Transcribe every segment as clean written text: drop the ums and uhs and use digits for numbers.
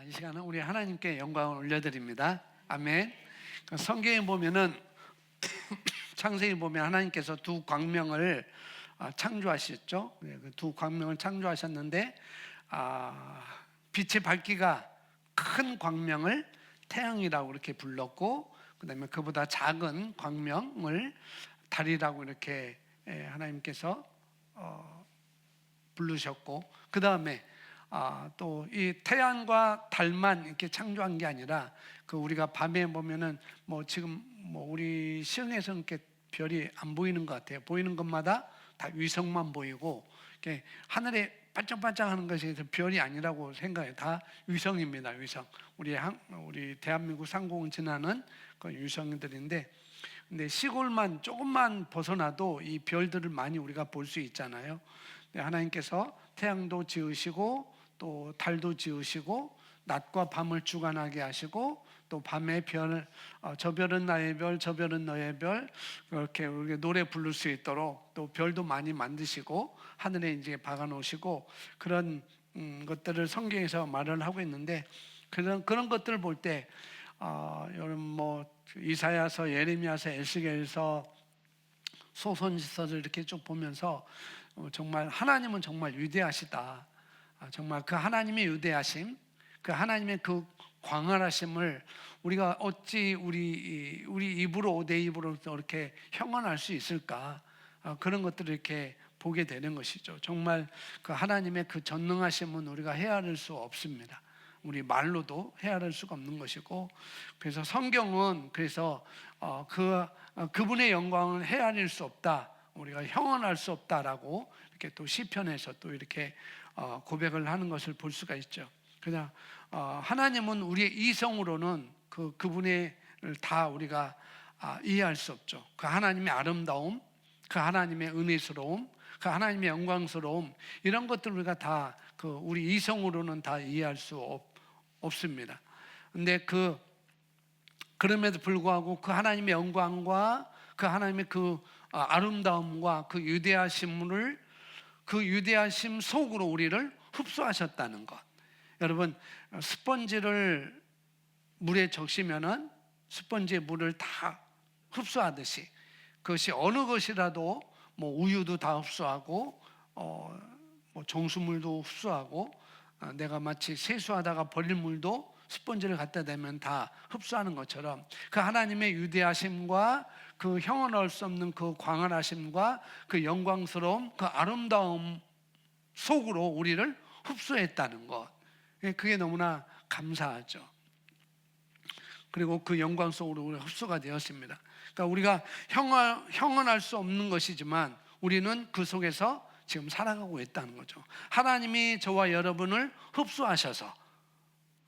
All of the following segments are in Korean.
이 시간은 우리 하나님께 영광을 올려드립니다. 아멘. 성경에 보면은 창세기 보면 하나님께서 두 광명을 창조하셨죠. 그 두 광명을 창조하셨는데 빛의 밝기가 큰 광명을 태양이라고 이렇게 불렀고, 그다음에 그보다 작은 광명을 달이라고 이렇게 하나님께서 부르셨고, 그 다음에 또 이 태양과 달만 이렇게 창조한 게 아니라 그 우리가 밤에 보면은 지금 우리 시흥에서는 이렇게 별이 안 보이는 것 같아요. 보이는 것마다 다 위성만 보이고, 이렇게 하늘에 반짝반짝하는 것이 별이 아니라고 생각해요. 다 위성입니다. 위성. 우리 대한민국 상공을 지나는 그 위성들인데, 근데 시골만 조금만 벗어나도 이 별들을 많이 우리가 볼 수 있잖아요. 하나님께서 태양도 지으시고 또 달도 지으시고 낮과 밤을 주관하게 하시고, 또 밤에 별, 저 별은 나의 별, 저 별은 너의 별, 그렇게 우리가 노래 부를 수 있도록 또 별도 많이 만드시고 하늘에 이제 박아 놓으시고, 그런 것들을 성경에서 말을 하고 있는데, 그런 것들을 볼 때 여러분 이사야서, 예레미야서, 에스겔서, 소선지서를 이렇게 쭉 보면서 정말 하나님은 정말 위대하시다. 정말 그 하나님의 위대하심, 그 하나님의 그 광활하심을 우리가 어찌 우리 입으로, 내 입으로 이렇게 형언할 수 있을까? 그런 것들을 이렇게 보게 되는 것이죠. 정말 그 하나님의 그 전능하심은 우리가 헤아릴 수 없습니다. 우리 말로도 헤아릴 수가 없는 것이고, 그래서 성경은 그분의 영광을 헤아릴 수 없다, 우리가 형언할 수 없다라고 이렇게 또 시편에서 또 이렇게 고백을 하는 것을 볼 수가 있죠. 그냥 하나님은 우리의 이성으로는 그분의 다 우리가 이해할 수 없죠. 그 하나님의 아름다움, 그 하나님의 은혜스러움, 그 하나님의 영광스러움, 이런 것들을 우리가 다 우리 이성으로는 다 이해할 수 없습니다. 근데 그럼에도 불구하고 그 하나님의 영광과 그 하나님의 그 아름다움과 그 유대하심 속으로 우리를 흡수하셨다는 것. 여러분, 스펀지를 물에 적시면은 스펀지의 물을 다 흡수하듯이, 그것이 어느 것이라도 우유도 다 흡수하고 정수물도 흡수하고, 내가 마치 세수하다가 버릴 물도 스펀지를 갖다 대면 다 흡수하는 것처럼, 그 하나님의 위대하심과 그 형언할 수 없는 그 광활하심과 그 영광스러움, 그 아름다움 속으로 우리를 흡수했다는 것, 그게 너무나 감사하죠. 그리고 그 영광 속으로 우리가 흡수가 되었습니다. 그러니까 우리가 형언할 수 없는 것이지만 우리는 그 속에서 지금 살아가고 있다는 거죠. 하나님이 저와 여러분을 흡수하셔서,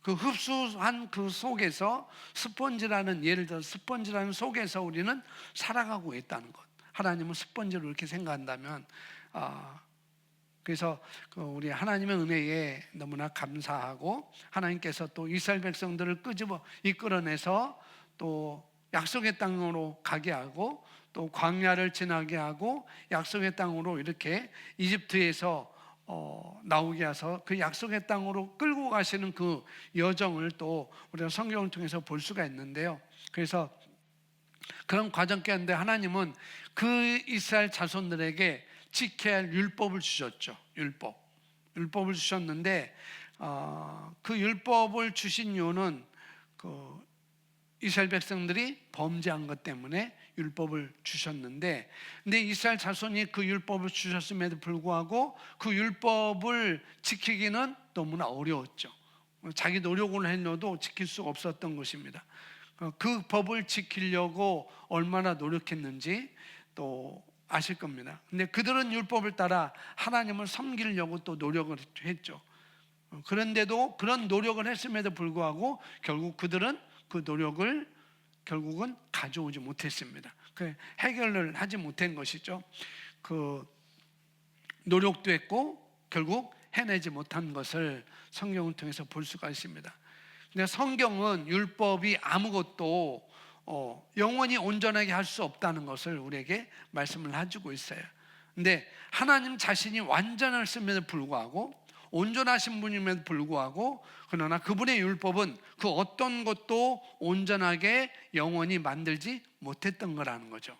그 흡수한 그 속에서 예를 들어 스펀지라는 속에서 우리는 살아가고 있다는 것. 하나님은 스펀지로 이렇게 생각한다면, 그래서 우리 하나님의 은혜에 너무나 감사하고, 하나님께서 또 이스라엘 백성들을 이끌어내서 또 약속의 땅으로 가게 하고, 또 광야를 지나게 하고 약속의 땅으로 이렇게 이집트에서 나오게 해서 그 약속의 땅으로 끌고 가시는 그 여정을 또 우리가 성경을 통해서 볼 수가 있는데요. 그래서 그런 과정 가운데 하나님은 그 이스라엘 자손들에게 지켜야 할 율법을 주셨죠. 율법을 주셨는데, 그 율법을 주신 이유는 이스라엘 백성들이 범죄한 것 때문에 율법을 주셨는데, 근데 이스라엘 자손이 그 율법을 주셨음에도 불구하고 그 율법을 지키기는 너무나 어려웠죠. 자기 노력을 해도 지킬 수가 없었던 것입니다. 그 법을 지키려고 얼마나 노력했는지 또 아실 겁니다. 근데 그들은 율법을 따라 하나님을 섬기려고 또 노력을 했죠. 그런데도 그런 노력을 했음에도 불구하고 결국 그들은 그 노력을 결국은 가져오지 못했습니다. 해결을 하지 못한 것이죠. 그 노력도 했고 결국 해내지 못한 것을 성경을 통해서 볼 수가 있습니다. 근데 성경은 율법이 아무것도 영원히 온전하게 할 수 없다는 것을 우리에게 말씀을 해주고 있어요. 근데 하나님 자신이 완전했음에도 불구하고 온전하신 분임에도 불구하고 그러나 그분의 율법은 그 어떤 것도 온전하게 영원히 만들지 못했던 거라는 거죠.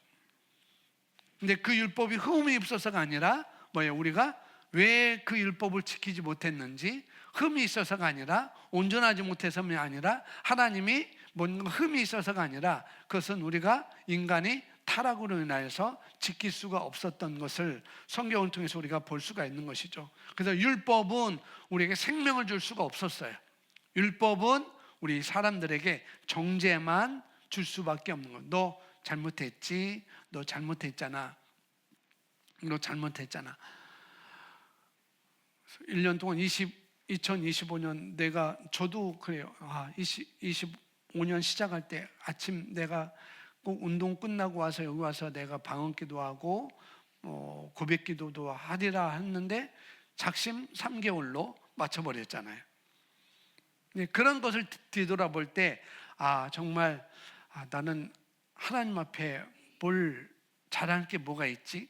근데 그 율법이 흠이 있어서가 아니라 뭐예요? 우리가 왜 그 율법을 지키지 못했는지, 흠이 있어서가 아니라 온전하지 못해서가 아니라 하나님이 뭔가 흠이 있어서가 아니라 그것은 우리가 인간이 타락으로 인하여서 지킬 수가 없었던 것을 성경을 통해서 우리가 볼 수가 있는 것이죠. 그래서 율법은 우리에게 생명을 줄 수가 없었어요. 율법은 우리 사람들에게 정죄만 줄 수밖에 없는 거예요. 너 잘못했지, 너 잘못했잖아, 너 잘못했잖아. 1년 동안 2025년 저도 그래요. 25년 시작할 때 아침 내가 꼭 운동 끝나고 와서 여기 와서 내가 방언기도 하고 고백기도도 하리라 했는데 작심 3개월로 맞춰버렸잖아요. 그런 것을 뒤돌아볼 때 정말 나는 하나님 앞에 뭘 잘한 게 뭐가 있지?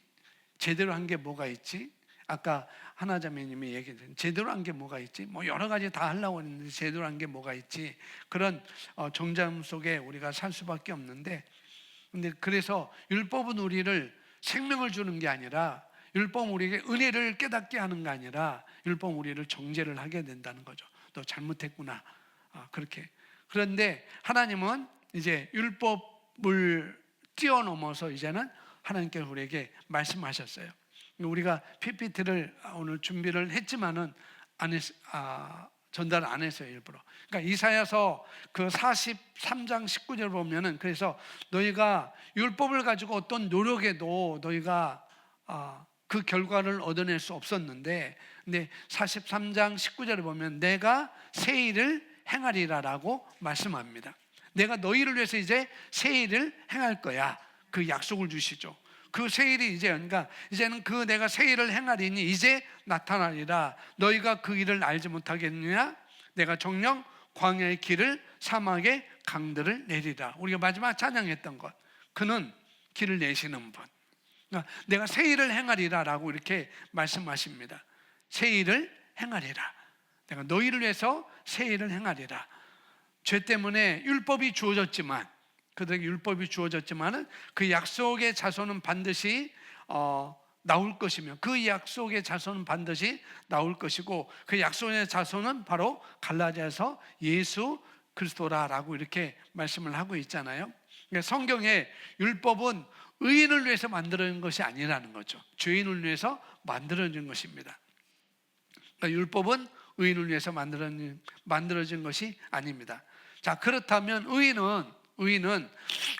제대로 한 게 뭐가 있지? 아까 하나자매님이 얘기했던 제대로 한 게 뭐가 있지? 뭐 여러 가지 다 하려고 했는데 제대로 한 게 뭐가 있지? 그런 정잠 속에 우리가 살 수밖에 없는데, 근데 그래서 율법은 우리를 생명을 주는 게 아니라, 율법은 우리에게 은혜를 깨닫게 하는 게 아니라 율법은 우리를 정죄를 하게 된다는 거죠. 너 잘못했구나. 그렇게. 그런데 하나님은 이제 율법을 뛰어넘어서 이제는 하나님께서 우리에게 말씀하셨어요. 우리가 PPT를 오늘 준비를 했지만은 전달 안 했어요, 일부러. 그러니까 이사야서 그 43장 19절 보면은, 그래서 너희가 율법을 가지고 어떤 노력에도 너희가 그 결과를 얻어낼 수 없었는데, 근데 43장 19절에 보면 내가 새 일을 행하리라라고 말씀합니다. 내가 너희를 위해서 이제 새 일을 행할 거야. 그 약속을 주시죠. 그 새 일이 그러니까 이제는 그 내가 새 일을 행하리니 이제 나타나리라. 너희가 그 일을 알지 못하겠느냐? 내가 정녕 광야의 길을, 사막의 강들을 내리라. 우리가 마지막 찬양했던 것, 그는 길을 내시는 분. 그러니까 내가 새 일을 행하리라라고 이렇게 말씀하십니다. 새 일을 행하리라. 내가 너희를 위해서 새 일을 행하리라. 죄 때문에 율법이 주어졌지만, 그들에게 율법이 주어졌지만은 그 약속의 자손은 반드시 나올 것이며, 그 약속의 자손은 반드시 나올 것이고, 그 약속의 자손은 바로 갈라디아서 예수 그리스도라라고 이렇게 말씀을 하고 있잖아요. 그러니까 성경에 율법은 의인을 위해서 만들어진 것이 아니라는 거죠. 죄인을 위해서 만들어진 것입니다. 그러니까 율법은 의인을 위해서 만들어진 것이 아닙니다. 자, 그렇다면 의인은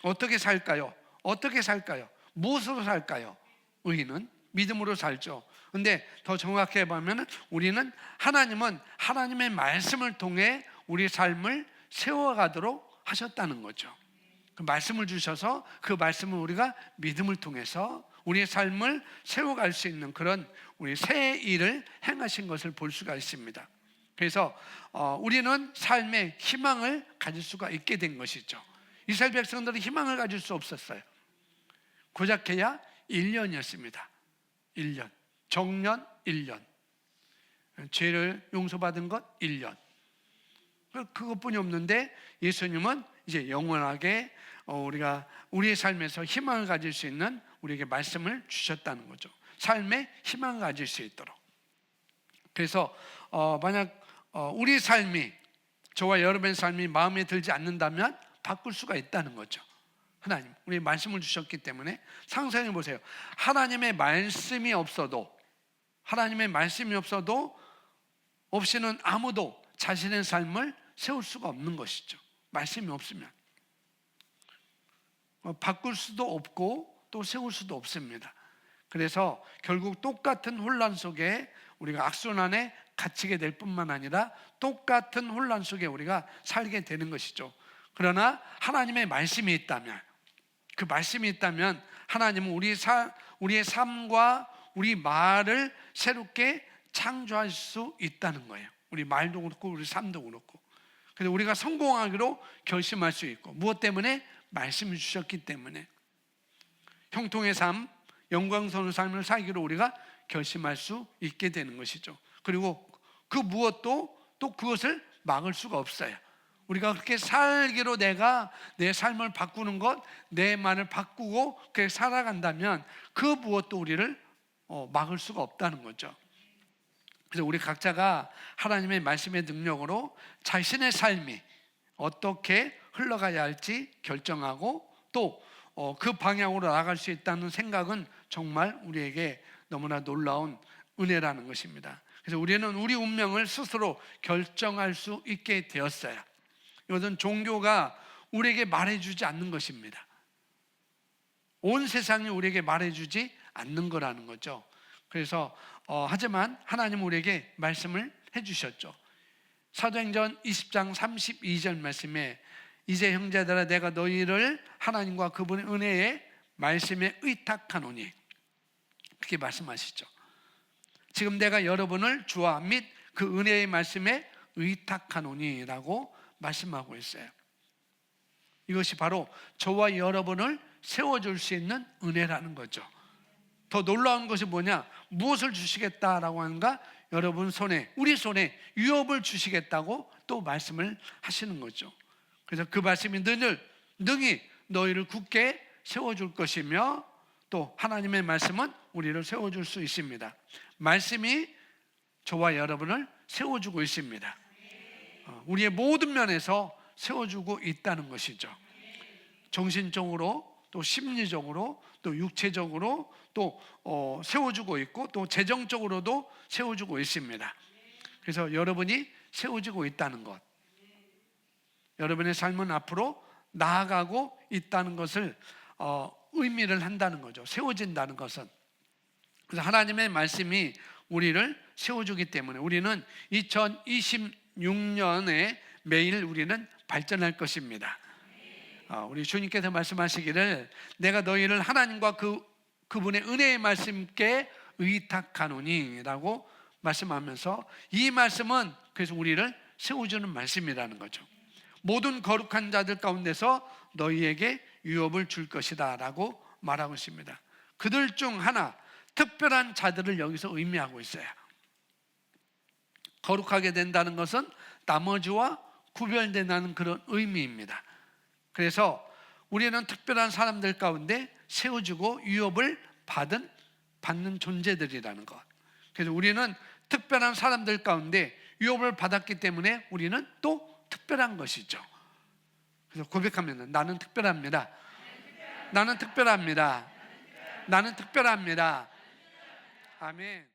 어떻게 살까요? 어떻게 살까요? 무엇으로 살까요? 의인은 믿음으로 살죠. 근데 더 정확하게 보면 하나님은 하나님의 말씀을 통해 우리 삶을 세워가도록 하셨다는 거죠. 그 말씀을 주셔서 그 말씀을 우리가 믿음을 통해서 우리의 삶을 세워갈 수 있는 그런 우리 새 일을 행하신 것을 볼 수가 있습니다. 그래서 우리는 삶에 희망을 가질 수가 있게 된 것이죠. 이스라엘 백성들은 희망을 가질 수 없었어요. 고작해야 1년이었습니다. 1년. 정년 1년. 죄를 용서받은 것 1년. 그것뿐이 없는데 예수님은 이제 영원하게 우리가 우리의 삶에서 희망을 가질 수 있는 우리에게 말씀을 주셨다는 거죠. 삶에 희망을 가질 수 있도록. 그래서 만약 우리 삶이, 저와 여러분의 삶이 마음에 들지 않는다면 바꿀 수가 있다는 거죠. 하나님, 우리 말씀을 주셨기 때문에 상상해 보세요. 하나님의 말씀이 없어도 없이는 아무도 자신의 삶을 세울 수가 없는 것이죠. 말씀이 없으면 바꿀 수도 없고 또 세울 수도 없습니다. 그래서 결국 똑같은 혼란 속에 우리가 악순환에 갇히게 될 뿐만 아니라 똑같은 혼란 속에 우리가 살게 되는 것이죠. 그러나 하나님의 말씀이 있다면, 그 말씀이 있다면 하나님은 우리의 삶과 우리 말을 새롭게 창조할 수 있다는 거예요. 우리 말도 그렇고 우리 삶도 그렇고. 그래서 우리가 성공하기로 결심할 수 있고, 무엇 때문에? 말씀을 주셨기 때문에. 형통의 삶, 영광스러운 삶을 살기로 우리가 결심할 수 있게 되는 것이죠. 그리고 그 무엇도 또 그것을 막을 수가 없어요. 우리가 그렇게 살기로 내가 내 삶을 바꾸는 것, 내만을 바꾸고 그렇게 살아간다면 그 무엇도 우리를 막을 수가 없다는 거죠. 그래서 우리 각자가 하나님의 말씀의 능력으로 자신의 삶이 어떻게 흘러가야 할지 결정하고 또 그 방향으로 나아갈 수 있다는 생각은 정말 우리에게 너무나 놀라운 은혜라는 것입니다. 그래서 우리는 우리 운명을 스스로 결정할 수 있게 되었어요. 이것은 종교가 우리에게 말해주지 않는 것입니다. 온 세상이 우리에게 말해주지 않는 거라는 거죠. 그래서 하지만 하나님은 우리에게 말씀을 해주셨죠. 사도행전 20장 32절 말씀에 이제 형제들아 내가 너희를 하나님과 그분의 은혜의 말씀에 의탁하노니, 그렇게 말씀하시죠. 지금 내가 여러분을 주와 및 그 은혜의 말씀에 의탁하노니 라고 말씀하고 있어요. 이것이 바로 저와 여러분을 세워줄 수 있는 은혜라는 거죠. 더 놀라운 것이 뭐냐? 무엇을 주시겠다라고 하는가? 여러분 손에, 우리 손에 유업을 주시겠다고 또 말씀을 하시는 거죠. 그래서 그 말씀이 능히 너희를 굳게 세워줄 것이며, 또 하나님의 말씀은 우리를 세워줄 수 있습니다. 말씀이 저와 여러분을 세워주고 있습니다. 우리의 모든 면에서 세워주고 있다는 것이죠. 정신적으로, 또 심리적으로, 또 육체적으로 또 세워주고 있고, 또 재정적으로도 세워주고 있습니다. 그래서 여러분이 세워지고 있다는 것, 여러분의 삶은 앞으로 나아가고 있다는 것을 의미를 한다는 거죠. 세워진다는 것은. 그래서 하나님의 말씀이 우리를 세워주기 때문에 우리는 2026년에 매일 우리는 발전할 것입니다. 우리 주님께서 말씀하시기를 내가 너희를 하나님과 그분의 은혜의 말씀께 의탁하노니 라고 말씀하면서, 이 말씀은 그래서 우리를 세워주는 말씀이라는 거죠. 모든 거룩한 자들 가운데서 너희에게 유업을 줄 것이다 라고 말하고 있습니다. 그들 중 하나, 특별한 자들을 여기서 의미하고 있어요. 거룩하게 된다는 것은 나머지와 구별된다는 그런 의미입니다. 그래서 우리는 특별한 사람들 가운데 세워주고 유업을 받는 존재들이라는 것. 그래서 우리는 특별한 사람들 가운데 유업을 받았기 때문에 우리는 또 특별한 것이죠. 그래서 고백하면 나는 특별합니다. 나는 특별합니다. 나는 특별합니다. 아멘.